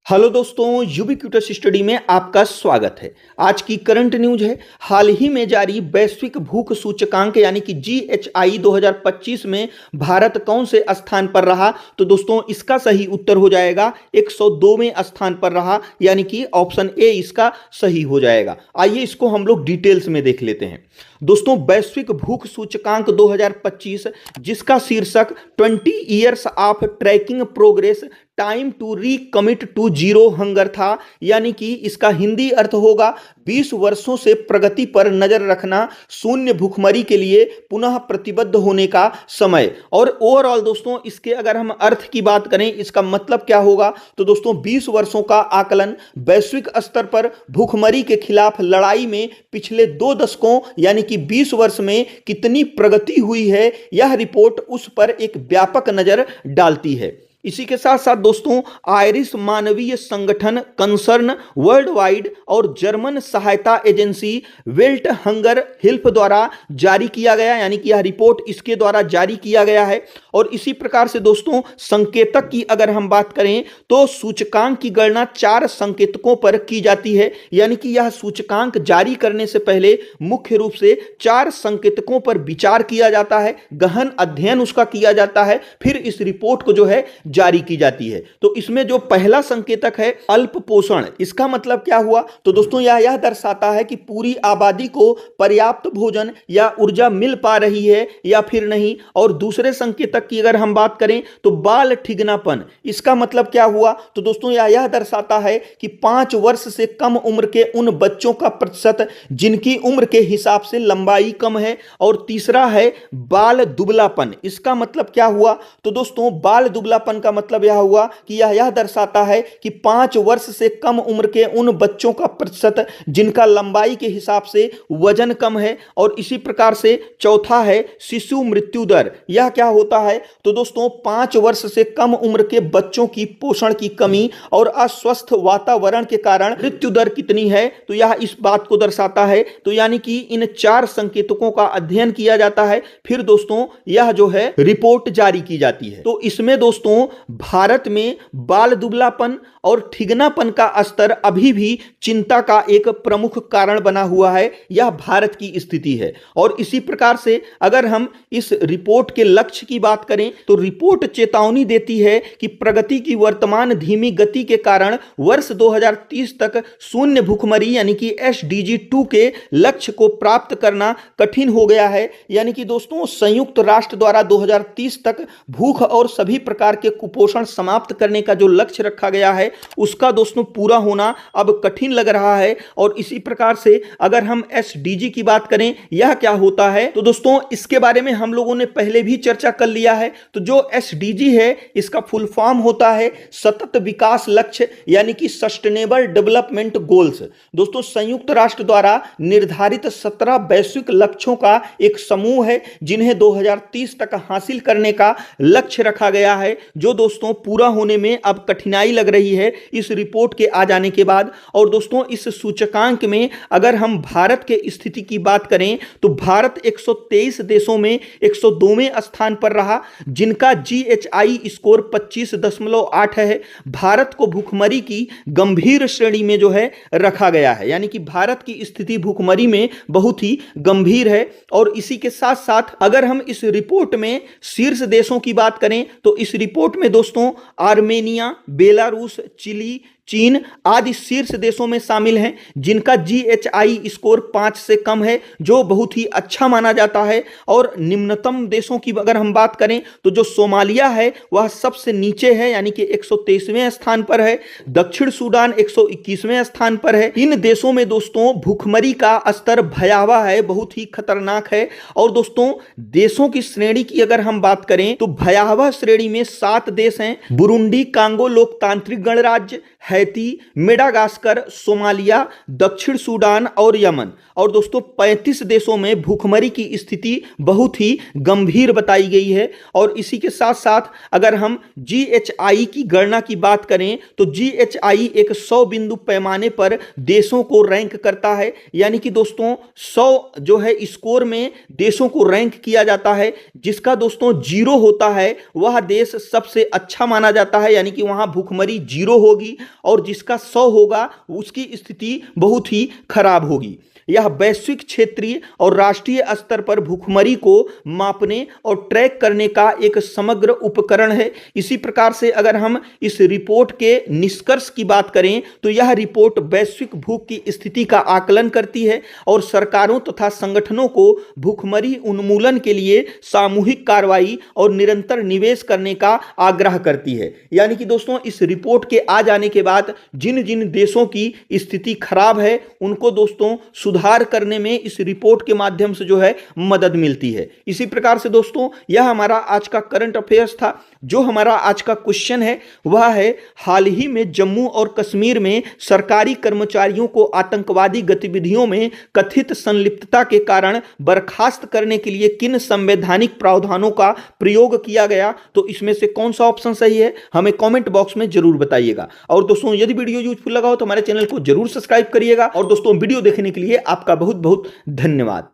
Hello दोस्तों, ubiquitous study में आपका स्वागत है। आज की करंट न्यूज है, हाल ही में जारी वैश्विक भूख सूचकांक यानी कि GHI 2025 में भारत कौन से स्थान पर रहा। तो दोस्तों इसका सही उत्तर हो जाएगा 102वें स्थान पर रहा, यानी कि ऑप्शन ए इसका सही हो जाएगा। आइए इसको हम लोग डिटेल्स में देख लेते हैं। दोस्तों वैश्विक भूख सूचकांक 2025 जिसका शीर्षक 20 years of tracking progress time to recommit to zero hunger था, यानी कि इसका हिंदी अर्थ होगा 20 वर्षों से प्रगति पर नजर रखना, शून्य भूखमरी के लिए पुनः प्रतिबद्ध होने का समय। और ओवरऑल दोस्तों इसके अगर हम अर्थ की बात करें, इसका मतलब क्या होगा, तो दोस्तों 20 वर्षों का आकलन, वैश्विक स्तर पर भूखमरी के खिलाफ लड़ाई में पिछले 2 दशकों यानी कि 20 वर्ष में कितनी प्रगति हुई है, यह रिपोर्ट उस पर एक व्यापक नजर डालती है। इसी के साथ साथ दोस्तों आयरिश मानवीय संगठन कंसर्न वर्ल्ड वाइड और जर्मन सहायता एजेंसी वेल्ट हंगर हेल्प द्वारा जारी किया गया, यानी कि यह रिपोर्ट इसके द्वारा जारी किया गया है। और इसी प्रकार से दोस्तों संकेतक की अगर हम बात करें तो सूचकांक की गणना 4 संकेतकों पर की जाती है, यानी कि यह सूचकांक जारी करने से पहले मुख्य रूप से 4 संकेतकों पर विचार किया जाता है, गहन अध्ययन उसका किया जाता है, फिर इस रिपोर्ट को जो है जारी की जाती है। तो इसमें जो पहला संकेतक है अल्प पोषण, इसका मतलब क्या हुआ, तो दोस्तों यह दर्शाता है कि पूरी आबादी को पर्याप्त भोजन या ऊर्जा मिल पा रही है या फिर नहीं। और दूसरे संकेतक की अगर हम बात करें तो बाल ठिगनापन, इसका मतलब क्या हुआ, तो दोस्तों यह दर्शाता है कि 5 वर्ष से कम उम्र के उन बच्चों का प्रतिशत जिनकी उम्र के हिसाब से लंबाई कम है। और तीसरा है बाल दुबलापन, इसका मतलब क्या हुआ, तो दोस्तों बाल दुबलापन का मतलब यह हुआ कि यह दर्शाता है कि 5 वर्ष से कम उम्र के उन बच्चों का प्रतिशत जिनका लंबाई के हिसाब से वजन कम है। और इसी प्रकार से चौथा है शिशु मृत्यु दर, यह क्या होता है, तो दोस्तों 5 वर्ष से कम उम्र के बच्चों की पोषण की कमी और अस्वस्थ वातावरण के कारण मृत्यु दर कितनी है, तो यह इस बात को दर्शाता है। तो यानी कि इन 4 संकेतकों का अध्ययन किया जाता है, फिर दोस्तों यह जो है रिपोर्ट जारी की जाती है। तो इसमें दोस्तों भारत में बाल दुबलापन और ठिगनापन का स्तर अभी भी चिंता का एक प्रमुख कारण बना हुआ है, यह भारत की स्थिति है। और इसी प्रकार से अगर हम इस रिपोर्ट के लक्ष्य की बात करें तो रिपोर्ट चेतावनी देती है कि प्रगति की वर्तमान धीमी गति के कारण वर्ष 2030 तक शून्य भूखमरी यानी कि SDG 2 के लक्ष्य को प्राप्त करना कठिन हो गया है। यानी कि दोस्तों संयुक्त राष्ट्र द्वारा 2030 तक भूख और सभी प्रकार के कुपोषण समाप्त करने का जो लक्ष्य रखा गया है उसका दोस्तों पूरा होना अब कठिन लग रहा है। और इसी प्रकार से अगर हम SDG की बात करें, यह क्या होता है, तो दोस्तों इसके बारे में हम लोगों ने पहले भी चर्चा कर लिया है। तो जो SDG है इसका फुल फॉर्म होता है सतत विकास लक्ष्य यानी कि सस्टेनेबल डेवलपमेंट गोल्स। दोस्तों संयुक्त राष्ट्र द्वारा निर्धारित 17 वैश्विक लक्ष्यों का एक समूह है जिन्हें 2030 तक हासिल करने का लक्ष्य रखा गया है, जो दोस्तों पूरा होने में अब कठिनाई लग रही है इस रिपोर्ट के आ जाने के बाद। और दोस्तों इस सूचकांक में अगर हम भारत के स्थिति की बात करें तो भारत 123 देशों में 102वें स्थान पर रहा, जिनका GHI स्कोर 25.8 है। भारत को भूखमरी की गंभीर श्रेणी में जो है रखा गया है, यानी कि भारत की स्थिति भूखमरी में बहुत ही गंभीर है। और इसी के साथ साथ अगर हम इस रिपोर्ट में शीर्ष देशों की बात करें तो इस रिपोर्ट में दोस्तों आर्मेनिया, बेलारूस, चिली, चीन आदि शीर्ष देशों में शामिल हैं जिनका GHI स्कोर 5 से कम है, जो बहुत ही अच्छा माना जाता है। और निम्नतम देशों की अगर हम बात करें तो जो सोमालिया है वह सबसे नीचे है, यानी कि 123वें स्थान पर है। दक्षिण सूडान 121वें स्थान पर है। इन देशों में दोस्तों भूखमरी का स्तर भयावह है, बहुत ही खतरनाक है। और दोस्तों देशों की श्रेणी की अगर हम बात करें तो भयावह श्रेणी में 7 देश हैं, बुरुंडी, कांगो लोकतांत्रिक गणराज्य, हैती, मेडागास्कर, सोमालिया, दक्षिण सूडान और यमन। और दोस्तों 35 देशों में भूखमरी की स्थिति बहुत ही गंभीर बताई गई है। और इसी के साथ साथ अगर हम GHI की गणना की बात करें तो GHI एक 100 बिंदु पैमाने पर देशों को रैंक करता है, यानी कि दोस्तों 100 जो है स्कोर में देशों को रैंक किया जाता है, जिसका दोस्तों 0 होता है वह देश सबसे सबसे अच्छा माना जाता है, यानी कि वहां भूखमरी 0 होगी, और जिसका 100 होगा उसकी स्थिति बहुत ही खराब होगी। यह वैश्विक, क्षेत्रीय और राष्ट्रीय स्तर पर भूखमरी को मापने और ट्रैक करने का एक समग्र उपकरण है। इसी प्रकार से अगर हम इस रिपोर्ट के निष्कर्ष की बात करें तो यह रिपोर्ट वैश्विक भूख की स्थिति का आकलन करती है और सरकारों तथा संगठनों को भूखमरी उन्मूलन के लिए सामूहिक कार्रवाई और निरंतर निवेश करने का आग्रह करती है। यानी कि दोस्तों, इस रिपोर्ट के आ जाने के बाद जिन जिन देशों की स्थिति खराब है उनको दोस्तों सुधार करने में इस रिपोर्ट के माध्यम से जो है मदद मिलती है। इसी प्रकार से दोस्तों, यह हमारा आज का करंट अफेयर्स था। जो हमारा आज का क्वेश्चन है वह है, हाल ही में जम्मू और कश्मीर में सरकारी कर्मचारियों को आतंकवादी गतिविधियों में कथित संलिप्तता के कारण बर्खास्त करने के लिए किन संवैधानिक प्रावधानों का प्रयोग किया गया? तो इसमें से कौन सा ऑप्शन सही है, हमें कमेंट बॉक्स में जरूर बताइएगा। और दोस्तों, यदि वीडियो यूजफुल लगा हो तो हमारे चैनल को जरूर सब्सक्राइब करिएगा। और दोस्तों, वीडियो देखने के लिए आपका बहुत बहुत धन्यवाद।